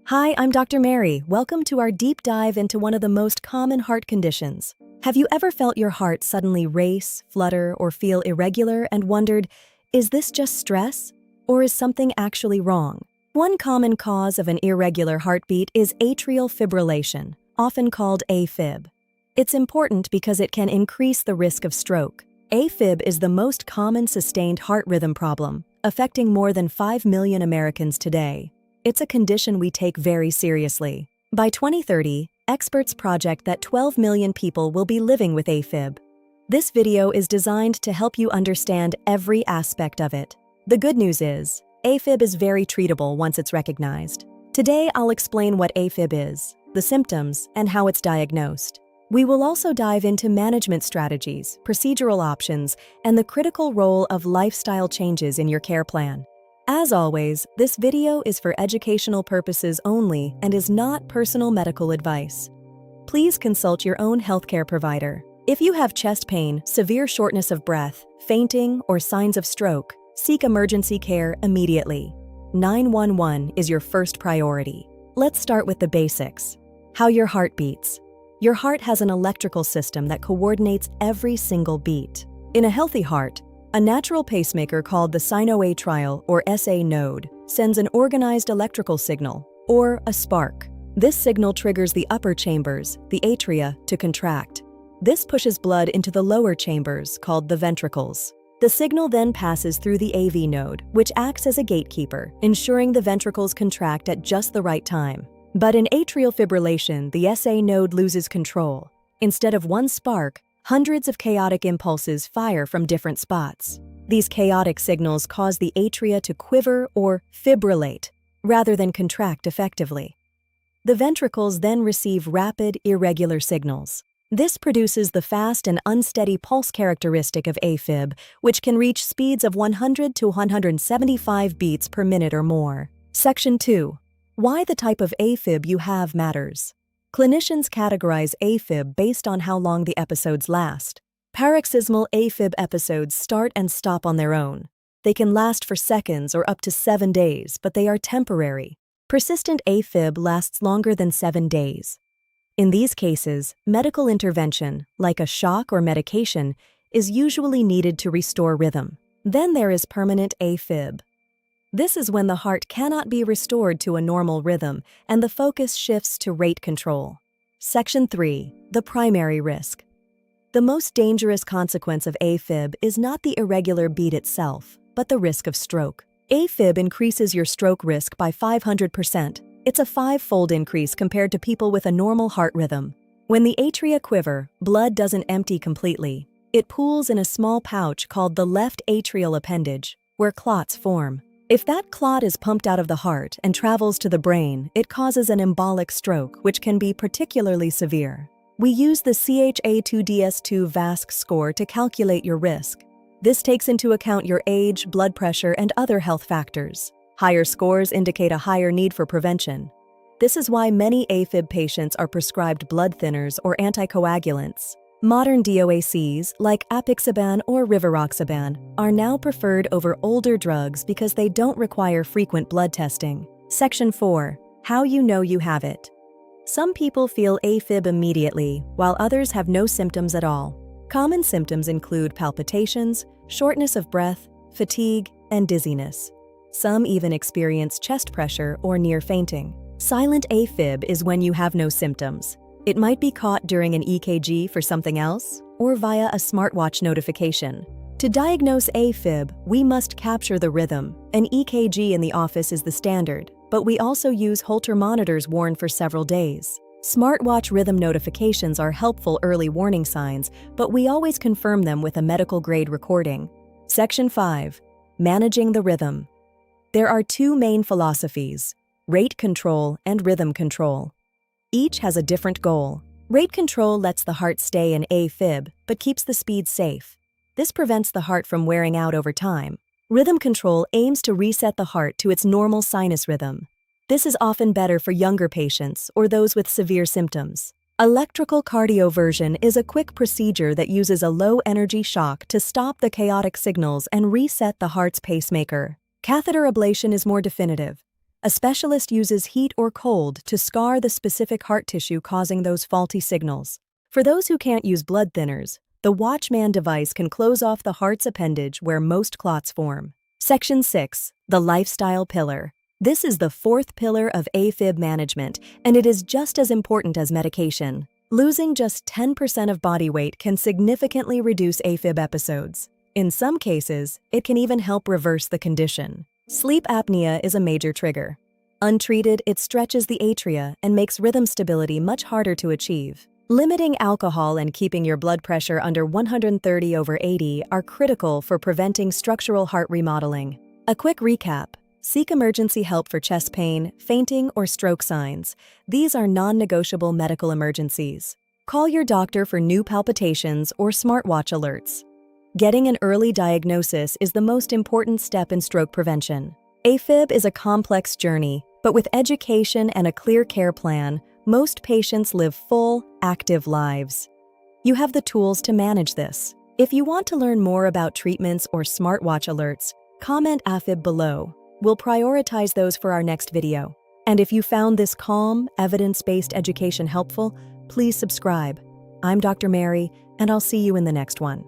Hi, I'm Dr. Mary. Welcome to our deep dive into one of the most common heart conditions. Have you ever felt your heart suddenly race, flutter, or feel irregular and wondered, is this just stress? Or is something actually wrong? One common cause of an irregular heartbeat is atrial fibrillation, often called AFib. It's important because it can increase the risk of stroke. AFib is the most common sustained heart rhythm problem, affecting more than 5 million Americans today. It's a condition we take very seriously. By 2030, experts project that 12 million people will be living with AFib. This video is designed to help you understand every aspect of it. The good news is, AFib is very treatable once it's recognized. Today, I'll explain what AFib is, the symptoms, and how it's diagnosed. We will also dive into management strategies, procedural options, and the critical role of lifestyle changes in your care plan. As always, this video is for educational purposes only and is not personal medical advice. Please consult your own healthcare provider. If you have chest pain, severe shortness of breath, fainting, or signs of stroke, seek emergency care immediately. 911 is your first priority. Let's start with the basics. How your heart beats. Your heart has an electrical system that coordinates every single beat. In a healthy heart, a natural pacemaker called the sinoatrial or SA node sends an organized electrical signal, or a spark. This signal triggers the upper chambers, the atria, to contract. This pushes blood into the lower chambers, called the ventricles. The signal then passes through the AV node, which acts as a gatekeeper, ensuring the ventricles contract at just the right time. But in atrial fibrillation, the SA node loses control. Instead of one spark, hundreds of chaotic impulses fire from different spots. These chaotic signals cause the atria to quiver or fibrillate, rather than contract effectively. The ventricles then receive rapid, irregular signals. This produces the fast and unsteady pulse characteristic of AFib, which can reach speeds of 100 to 175 beats per minute or more. Section 2. Why the type of AFib you have matters. Clinicians categorize AFib based on how long the episodes last. Paroxysmal AFib episodes start and stop on their own. They can last for seconds or up to 7 days, but they are temporary. Persistent AFib lasts longer than 7 days. In these cases, medical intervention, like a shock or medication, is usually needed to restore rhythm. Then there is permanent AFib. This is when the heart cannot be restored to a normal rhythm and the focus shifts to rate control. Section 3. The primary risk. The most dangerous consequence of AFib is not the irregular beat itself, but the risk of stroke. AFib increases your stroke risk by 500%. It's a 5-fold increase compared to people with a normal heart rhythm. When the atria quiver, blood doesn't empty completely. It pools in a small pouch called the left atrial appendage, where clots form. If that clot is pumped out of the heart and travels to the brain, it causes an embolic stroke, which can be particularly severe. We use the CHA2DS2 VASC score to calculate your risk. This takes into account your age, blood pressure, and other health factors. Higher scores indicate a higher need for prevention. This is why many AFib patients are prescribed blood thinners or anticoagulants. Modern DOACs, like apixaban or rivaroxaban, are now preferred over older drugs because they don't require frequent blood testing. Section 4. How you know you have it. Some people feel AFib immediately, while others have no symptoms at all. Common symptoms include palpitations, shortness of breath, fatigue, and dizziness. Some even experience chest pressure or near fainting. Silent AFib is when you have no symptoms. It might be caught during an EKG for something else, or via a smartwatch notification. To diagnose AFib, we must capture the rhythm. An EKG in the office is the standard, but we also use Holter monitors worn for several days. Smartwatch rhythm notifications are helpful early warning signs, but we always confirm them with a medical-grade recording. Section 5. Managing the rhythm. There are two main philosophies: rate control and rhythm control. Each has a different goal. Rate control lets the heart stay in AFib, but keeps the speed safe. This prevents the heart from wearing out over time. Rhythm control aims to reset the heart to its normal sinus rhythm. This is often better for younger patients or those with severe symptoms. Electrical cardioversion is a quick procedure that uses a low-energy shock to stop the chaotic signals and reset the heart's pacemaker. Catheter ablation is more definitive. A specialist uses heat or cold to scar the specific heart tissue causing those faulty signals. For those who can't use blood thinners, the Watchman device can close off the heart's appendage where most clots form. Section 6. The Lifestyle Pillar. This is the fourth pillar of AFib management, and it is just as important as medication. Losing just 10% of body weight can significantly reduce AFib episodes. In some cases, it can even help reverse the condition. Sleep apnea is a major trigger. Untreated, it stretches the atria and makes rhythm stability much harder to achieve. Limiting alcohol and keeping your blood pressure under 130/80 are critical for preventing structural heart remodeling. A quick recap: seek emergency help for chest pain, fainting, or stroke signs. These are non-negotiable medical emergencies. Call your doctor for new palpitations or smartwatch alerts. Getting an early diagnosis is the most important step in stroke prevention. AFib is a complex journey, but with education and a clear care plan, most patients live full, active lives. You have the tools to manage this. If you want to learn more about treatments or smartwatch alerts, comment AFib below. We'll prioritize those for our next video. And if you found this calm, evidence-based education helpful, please subscribe. I'm Dr. Mary, and I'll see you in the next one.